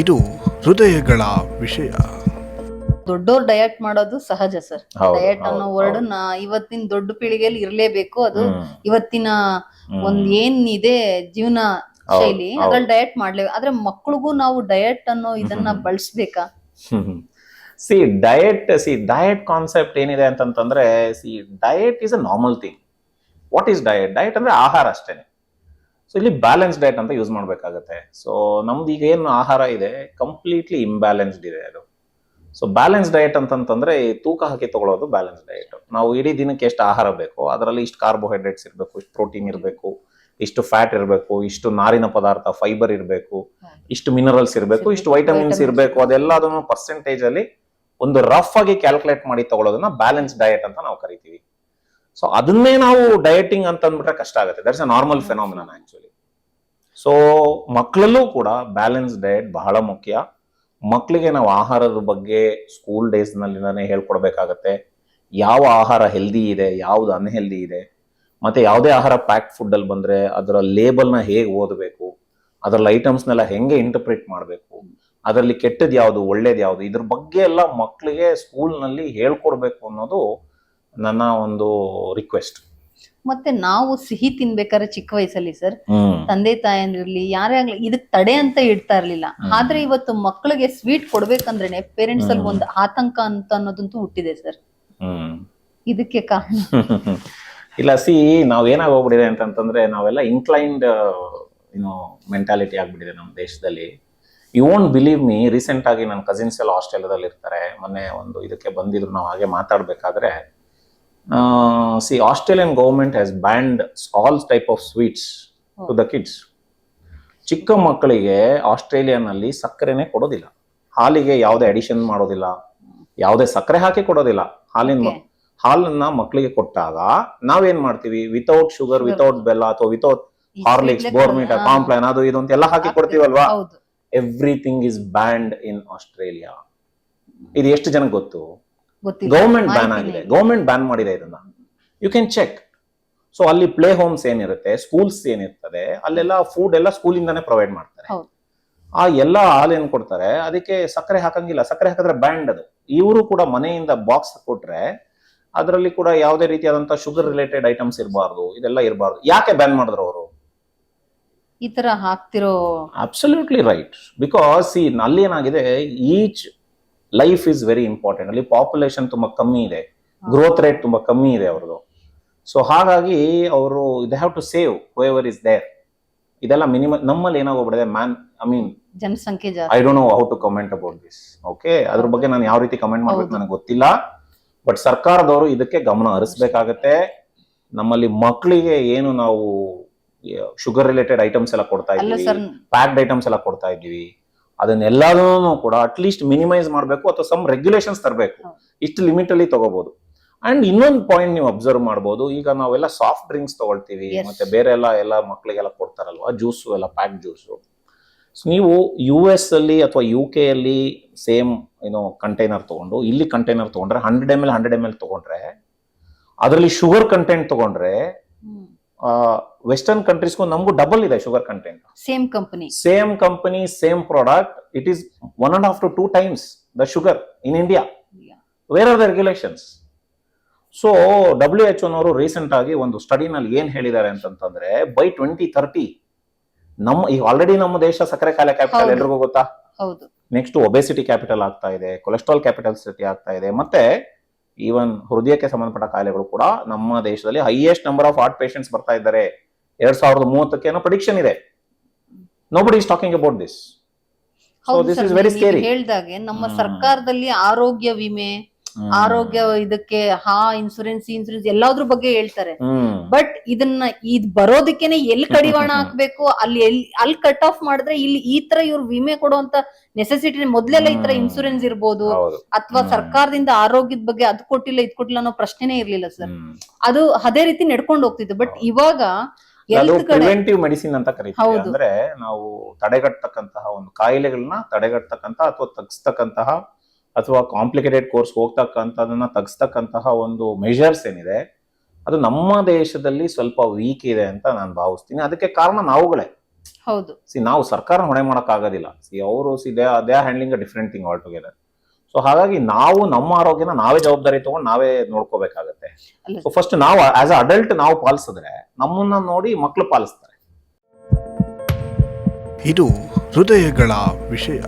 ಇದು ಹೃದಯಗಳ ವಿಷಯ. ದೊಡ್ಡೋರ್ ಡಯಟ್ ಮಾಡೋದು ಸಹಜ ಸರ್. ಹೌದು, ಡಯಟ್ ಹೌದು, ಅನ್ನೋ ವರ್ಡ್ ಇವತ್ತಿನ ದೊಡ್ಡ ಪೀಳಿಗೆಯಲ್ಲಿ ಇರ್ಲೇಬೇಕು. ಅದು ಇವತ್ತಿನ ಒಂದ್ ಏನಿದೆ ಜೀವನ ಶೈಲಿ, ಅದ್ರಲ್ಲಿ ಡಯಟ್ ಮಾಡ್ಲೇಬೇಕು. ಆದ್ರೆ ಮಕ್ಳಿಗೂ ನಾವು ಡಯಟ್ ಅನ್ನೋ ಇದನ್ನ ಬಳಸ್ಬೇಕಾ? ಡಯಟ್ ಕಾನ್ಸೆಪ್ಟ್ ಏನಿದೆ ಅಂತಂತಂದ್ರೆ, diet is a normal thing. What is diet? Diet ಅಂದ್ರೆ ಆಹಾರ ಅಷ್ಟೇನೆ. ಸೊ ಇಲ್ಲಿ ಬ್ಯಾಲೆನ್ಸ್ ಡಯಟ್ ಅಂತ ಯೂಸ್ ಮಾಡ್ಬೇಕಾಗತ್ತೆ. ಸೊ ನಮ್ದು ಈಗ ಏನು ಆಹಾರ ಇದೆ ಕಂಪ್ಲೀಟ್ಲಿ ಇಂಬ್ಯಾಲೆನ್ಸ್ಡ್ ಇದೆ ಅದು. ಸೊ ಬ್ಯಾಲೆನ್ಸ್ ಡಯಟ್ ಅಂತಂತಂದ್ರೆ ತೂಕ ಹಾಕಿ ತಗೊಳ್ಳೋದು ಬ್ಯಾಲೆನ್ಸ್ ಡಯಟ್. ನಾವು ಇಡೀ ದಿನಕ್ಕೆ ಎಷ್ಟು ಆಹಾರ ಬೇಕು, ಅದರಲ್ಲಿ ಇಷ್ಟು ಕಾರ್ಬೋಹೈಡ್ರೇಟ್ಸ್ ಇರಬೇಕು, ಇಷ್ಟು ಪ್ರೋಟೀನ್ ಇರಬೇಕು, ಇಷ್ಟು ಫ್ಯಾಟ್ ಇರಬೇಕು, ಇಷ್ಟು ನಾರಿನ ಪದಾರ್ಥ ಫೈಬರ್ ಇರಬೇಕು, ಇಷ್ಟು ಮಿನರಲ್ಸ್ ಇರಬೇಕು, ಇಷ್ಟು ವೈಟಮಿನ್ಸ್ ಇರಬೇಕು. ಅದೆಲ್ಲದನ್ನು ಪರ್ಸೆಂಟೇಜ್ ಅಲ್ಲಿ ಒಂದು ರಫ್ ಆಗಿ ಕ್ಯಾಲ್ಕುಲೇಟ್ ಮಾಡಿ ತಗೊಳ್ಳೋದನ್ನ ಬ್ಯಾಲೆನ್ಸ್ ಡಯಟ್ ಅಂತ ನಾವು ಕರಿತೀವಿ. ಸೊ ಅದನ್ನೇ ನಾವು ಡಯಟಿಂಗ್ ಅಂತ ಅಂದ್ಬಿಟ್ರೆ ಕಷ್ಟ ಆಗುತ್ತೆ. That's a normal phenomenon actually. So ಮಕ್ಕಳಲ್ಲೂ ಕೂಡ ಬ್ಯಾಲೆನ್ಸ್ ಡಯಟ್ ಬಹಳ ಮುಖ್ಯ. ಮಕ್ಕಳಿಗೆ ನಾವು ಆಹಾರದ ಬಗ್ಗೆ ಸ್ಕೂಲ್ ಡೇಸ್ ನಲ್ಲಿನೇ ಹೇಳ್ಕೊಡ್ಬೇಕಾಗತ್ತೆ. ಯಾವ ಆಹಾರ ಹೆಲ್ದಿ ಇದೆ, ಯಾವ್ದು ಅನ್ಹೆಲ್ದಿ ಇದೆ, ಮತ್ತೆ ಯಾವುದೇ ಆಹಾರ ಪ್ಯಾಕ್ಡ್ ಫುಡ್ ಅಲ್ಲಿ ಬಂದ್ರೆ ಅದರ ಲೇಬಲ್ನ ಹೇಗೆ ಓದಬೇಕು, ಅದರಲ್ಲಿ ಐಟಮ್ಸ್ನೆಲ್ಲ ಹೆಂಗೆ ಇಂಟರ್ಪ್ರಿಟ್ ಮಾಡಬೇಕು, ಅದರಲ್ಲಿ ಕೆಟ್ಟದ್ ಯಾವುದು ಒಳ್ಳೇದು ಯಾವುದು, ಇದ್ರ ಬಗ್ಗೆ ಎಲ್ಲ ಮಕ್ಕಳಿಗೆ ಸ್ಕೂಲ್ನಲ್ಲಿ ಹೇಳ್ಕೊಡ್ಬೇಕು ಅನ್ನೋದು ನನ್ನ ಒಂದು ರಿಕ್ವೆಸ್ಟ್. ಮತ್ತೆ ನಾವು ಸಿಹಿ ತಿನ್ಬೇಕಾದ್ರೆ ಚಿಕ್ಕ ವಯಸ್ಸಲ್ಲಿ ಸರ್, ತಂದೆ ತಾಯಂದಿರ್ಲಿ ಯಾರೇ ಆಗ್ಲಿ ಇದಕ್ ತಡೆ ಅಂತ ಇಡ್ತಾ ಇರ್ಲಿಲ್ಲ. ಆದ್ರೆ ಇವತ್ತು ಮಕ್ಕಳಿಗೆ ಸ್ವೀಟ್ ಕೊಡ್ಬೇಕಂದ್ರೇನೆ ಪೇರೆಂಟ್ಸ್ ಅಲ್ಲಿ ಒಂದು ಆತಂಕ ಅಂತ ಅನ್ನೋದಂತೂ ಹುಟ್ಟಿದೆ ಸರ್. ಇದಕ್ಕೆ ಕಾರಣ ಇಲ್ಲ, ನಾವ್ ಏನಾಗೋಗ್ಬಿಟ್ಟಿದೆ ಅಂತಂತಂದ್ರೆ ನಾವೆಲ್ಲ ಇನ್ಕ್ಲೈನ್ಡ್ ಮೆಂಟಾಲಿಟಿ ಆಗ್ಬಿಟ್ಟಿದೆ ನಮ್ಮ ದೇಶದಲ್ಲಿ. You won't believe me, recent ಆಗಿ ನನ್ನ ಕಸಿನ್ಸ್ ಎಲ್ಲ ಆಸ್ಟ್ರೇಲಿಯಾದಲ್ಲಿ ಇರ್ತಾರೆ. ಮೊನ್ನೆ ಒಂದು ಇದಕ್ಕೆ ಬಂದಿದ್ರು, ನಾವು ಹಾಗೆ ಮಾತಾಡ್ಬೇಕಾದ್ರೆ Australian government has banned all type of sweets to the kids. ಚಿಕ್ಕ ಮಕ್ಕಳಿಗೆ ಆಸ್ಟ್ರೇಲಿಯಾನಲ್ಲಿ ಸಕ್ಕರೆನೆ ಕೊಡೋದಿಲ್ಲ, ಹಾಲಿಗೆ ಯಾವುದೇ ಅಡಿಷನ್ ಮಾಡೋದಿಲ್ಲ, ಯಾವುದೇ ಸಕ್ಕರೆ ಹಾಕಿ ಕೊಡೋದಿಲ್ಲ. ಹಾಲನ್ನ ಮಕ್ಕಳಿಗೆ ಕೊಟ್ಟಾಗ ನಾವೇನ್ ಮಾಡ್ತೀವಿ, ವಿತೌಟ್ ಶುಗರ್, ವಿತೌಟ್ ಬೆಲ್ಲ ಅಥವಾ ವಿತೌಟ್ ಹಾರ್ಲಿಕ್ಸ್, ಬೋರ್ಮಿಟಾ, ಕಾಂಪ್ಲೈನ್ ಅದು ಇದು ಅಂತ ಎಲ್ಲ ಹಾಕಿ ಕೊಡ್ತೀವಲ್ವಾ. Everything is banned in Australia. ಇದು ಎಷ್ಟು ಜನಕ್ಕೆ ಗೊತ್ತು? ಗೌರ್ಮೆಂಟ್ ಬ್ಯಾನ್ ಆಗಿದೆ, ಗೌರ್ಮೆಂಟ್ ಬ್ಯಾನ್ ಮಾಡಿದೆ ಇದನ್ನ. You can check. ಸೊ ಅಲ್ಲಿ ಪ್ಲೇ ಹೋಮ್ಸ್ ಏನಿರುತ್ತೆ, ಸ್ಕೂಲ್ಸ್ ಏನಿರ್ತದೆ, ಅಲ್ಲೆಲ್ಲ ಫುಡ್ ಎಲ್ಲ ಸ್ಕೂಲಿಂದಾನೇ ಪ್ರೊವೈಡ್ ಮಾಡ್ತಾರೆ. ಆ ಎಲ್ಲ ಹಾಲು ಏನ್ ಕೊಡ್ತಾರೆ ಅದಕ್ಕೆ ಸಕ್ಕರೆ ಹಾಕಂಗಿಲ್ಲ. ಸಕ್ಕರೆ ಹಾಕಿದ್ರೆ ಬ್ಯಾಂಡ್ ಅದು. ಇವರು ಕೂಡ ಮನೆಯಿಂದ ಬಾಕ್ಸ್ ಕೊಟ್ರೆ ಅದರಲ್ಲಿ ಕೂಡ ಯಾವುದೇ ರೀತಿಯಾದಂತ ಶುಗರ್ ರಿಲೇಟೆಡ್ ಐಟಮ್ಸ್ ಇರಬಾರ್ದು, ಇದೆಲ್ಲ ಇರಬಾರ್ದು. ಯಾಕೆ ಬ್ಯಾನ್ ಮಾಡಿದ್ರು ಅವರು ಈ ತರ ಹಾಕ್ತಿರೋ? Absolutely right. ಬಿಕಾಸ್ ಅಲ್ಲಿ ಏನಾಗಿದೆ, each life is very important. ಅಲ್ಲಿ ಪಾಪ್ಯುಲೇಷನ್ ತುಂಬಾ ಕಮ್ಮಿ ಇದೆ, ಗ್ರೋತ್ ರೇಟ್ ತುಂಬಾ ಕಮ್ಮಿ ಇದೆ ಅವ್ರದ್ದು. ಸೊ ಹಾಗಾಗಿ ಅವರು they have to save whoever is there. ಇದೆಲ್ಲ ಮಿನಿಮಮ್. ನಮ್ಮಲ್ಲಿ ಏನಾಗೋಗ್ಬಿಡಿದೆ, ಜನಸಂಖ್ಯೆ I don't know how to comment about this. Okay, ಅದ್ರ ಬಗ್ಗೆ ನಾನು ಯಾವ ರೀತಿ ಕಮೆಂಟ್ ಮಾಡ್ಬೇಕು ನನಗೆ ಗೊತ್ತಿಲ್ಲ. ಬಟ್ ಸರ್ಕಾರದವರು ಇದಕ್ಕೆ ಗಮನ ಹರಿಸಬೇಕಾಗತ್ತೆ. ನಮ್ಮಲ್ಲಿ ಮಕ್ಕಳಿಗೆ ಏನು ನಾವು ಶುಗರ್ ರಿಲೇಟೆಡ್ ಐಟಮ್ಸ್ ಎಲ್ಲ ಕೊಡ್ತಾ ಇದ್ದೀವಿ, ಪ್ಯಾಕ್ಡ್ ಐಟಮ್ಸ್ ಎಲ್ಲ ಕೊಡ್ತಾ ಇದ್ದೀವಿ, ಅದನ್ನೆಲ್ಲದನ್ನು ಕೂಡ ಅಟ್ಲೀಸ್ಟ್ ಮಿನಿಮೈಸ್ ಮಾಡಬೇಕು ಅಥವಾ ಸಮ್ ರೆಗ್ಯುಲೇಷನ್ಸ್ ತರಬೇಕು. ಇಷ್ಟು ಲಿಮಿಟ್ ಅಲ್ಲಿ ತಗೋಬಹುದು. ಅಂಡ್ ಇನ್ನೊಂದು ಪಾಯಿಂಟ್ ನೀವು ಅಬ್ಸರ್ವ್ ಮಾಡಬಹುದು, ಈಗ ನಾವೆಲ್ಲ ಸಾಫ್ಟ್ ಡ್ರಿಂಕ್ಸ್ ತಗೊಳ್ತೀವಿ, ಮತ್ತೆ ಬೇರೆ ಎಲ್ಲ ಮಕ್ಕಳಿಗೆಲ್ಲ ಕೊಡ್ತಾರಲ್ವಾ ಜ್ಯೂಸು, ಎಲ್ಲ ಪ್ಯಾಕ್ ಜ್ಯೂಸು. ನೀವು US ಅಲ್ಲಿ ಅಥವಾ UK ಅಲ್ಲಿ ಸೇಮ್ ಕಂಟೈನರ್ ತಗೊಂಡು ಇಲ್ಲಿ ಕಂಟೈನರ್ ತಗೊಂಡ್ರೆ 100 ml ತಗೊಂಡ್ರೆ, ಅದರಲ್ಲಿ ಶುಗರ್ ಕಂಟೆಂಟ್ ತಗೊಂಡ್ರೆ ವೆಸ್ಟರ್ನ್ ಕಂಟ್ರೀಸ್ಗೂ ನಮಗೂ ಡಬಲ್ ಇದೆ sugar content. Same company same product, it is 1.5 to 2 times the sugar in India. Where are the regulations? So WHO ನವರು ರೀಸೆಂಟ್ ಆಗಿ ಒಂದು ಸ್ಟಡಿನಲ್ಲಿ ಏನ್ ಹೇಳಿದ್ದಾರೆ ಅಂತಂತಂದ್ರೆ, ಬೈ 2030 ಈಗ ಆಲ್ರೆಡಿ ನಮ್ಮ ದೇಶ ಸಕ್ಕರೆ ಕಾಯಿಲೆ ಕ್ಯಾಪಿಟಲ್ ಎಲ್ರಿಗೂ ಗೊತ್ತಾ. ನೆಕ್ಸ್ಟ್ ಒಬೆಸಿಟಿ ಕ್ಯಾಪಿಟಲ್ ಆಗ್ತಾ ಇದೆ, ಕೊಲೆಸ್ಟ್ರಾಲ್ ಕ್ಯಾಪಿಟಲ್ ಸಿಟಿ ಆಗ್ತಾ ಇದೆ, ಮತ್ತೆ ಈವನ್ ಹೃದಯಕ್ಕೆ ಸಂಬಂಧಪಟ್ಟ ಕಾಯಿಲೆಗಳು ಕೂಡ ನಮ್ಮ ದೇಶದಲ್ಲಿ highest number of heart patients ಬರ್ತಾ ಇದ್ದಾರೆ. 2030 ಏನೋ ಪ್ರೆಡಿಕ್ಷನ್ ಇದೆ. Nobody is talking about this. So this is very scary. ಹೇಳಿದಾಗೆ ನಮ್ಮ ಸರ್ಕಾರದಲ್ಲಿ ಆರೋಗ್ಯ ವಿಮೆ, ಆರೋಗ್ಯ ಇದಕ್ಕೆ ಇನ್ಸೂರೆನ್ಸ್ ಎಲ್ಲಾದ್ರ ಬಗ್ಗೆ ಹೇಳ್ತಾರೆ. ಬಟ್ ಇದನ್ನ ಬರೋದಕ್ಕೇನೆ ಎಲ್ಲಿ ಕಡಿವಾಣ ಹಾಕ್ಬೇಕು, ಅಲ್ಲಿ ಕಟ್ ಆಫ್ ಮಾಡಿದ್ರೆ ಇಲ್ಲಿ ಈ ತರ ಇವ್ರು ವಿಮೆ ಕೊಡುವಂತ ನೆಸೆಸಿಟಿ ಮೊದ್ಲೆಲ್ಲ ಈ ತರ ಇನ್ಸೂರೆನ್ಸ್ ಇರ್ಬೋದು, ಅಥವಾ ಸರ್ಕಾರದಿಂದ ಆರೋಗ್ಯದ ಬಗ್ಗೆ ಅದ್ ಕೊಟ್ಟಿಲ್ಲ ಇದ್ ಕೊಟ್ಟಿಲ್ಲ ಅನ್ನೋ ಪ್ರಶ್ನೆನೇ ಇರ್ಲಿಲ್ಲ ಸರ್. ಅದು ಅದೇ ರೀತಿ ನಡ್ಕೊಂಡು ಹೋಗ್ತಿತ್ತು. ಬಟ್ ಇವಾಗ ಪ್ರಿವೆಂಟಿವ್ ಮೆಡಿಸಿನ್ ಅಂತ ಕರೀತೀವಿ. ಅಂದ್ರೆ ನಾವು ತಡೆಗಟ್ಟತಕ್ಕಂತಹ ಒಂದು ಕಾಯಿಲೆಗಳನ್ನ ತಡೆಗಟ್ಟತಕ್ಕಂತಹ ಅಥವಾ ತಗ್ಸ್ತಕ್ಕಂತಹ ಅಥವಾ ಕಾಂಪ್ಲಿಕೇಟೆಡ್ ಕೋರ್ಸ್ ಹೋಗ್ತಕ್ಕಂಥದನ್ನ ತಗ್ಸ್ತಕ್ಕಂತಹ ಒಂದು ಮೆಷರ್ಸ್ ಏನಿದೆ, ಅದು ನಮ್ಮ ದೇಶದಲ್ಲಿ ಸ್ವಲ್ಪ ವೀಕ್ ಇದೆ ಅಂತ ನಾನು ಭಾವಿಸ್ತೀನಿ. ಅದಕ್ಕೆ ಕಾರಣ ನಾವುಗಳೇ. ಹೌದು. ನಾವು ಸರ್ಕಾರ ಹೊಣೆ ಮಾಡಕ್ ಆಗೋದಿಲ್ಲ. ಅವರು they are handling a different thing all together. So ಹಾಗಾಗಿ ನಾವು ನಮ್ಮ ಆರೋಗ್ಯನ ನಾವೇ ಜವಾಬ್ದಾರಿ ತಗೊಂಡು ನಾವೇ ನೋಡ್ಕೋಬೇಕಾಗತ್ತೆ. ಅಲ್ಲ ಸೊ ಫಸ್ಟ್ ನಾವು ಆಸ್ ಅ ಅಡಲ್ಟ್ ನಾವು ಪಾಲಿಸಿದ್ರೆ ನಮ್ಮನ್ನ ನೋಡಿ ಮಕ್ಕಳು ಪಾಲಿಸ್ತಾರೆ. ಇದು ಹೃದಯಗಳ ವಿಷಯ.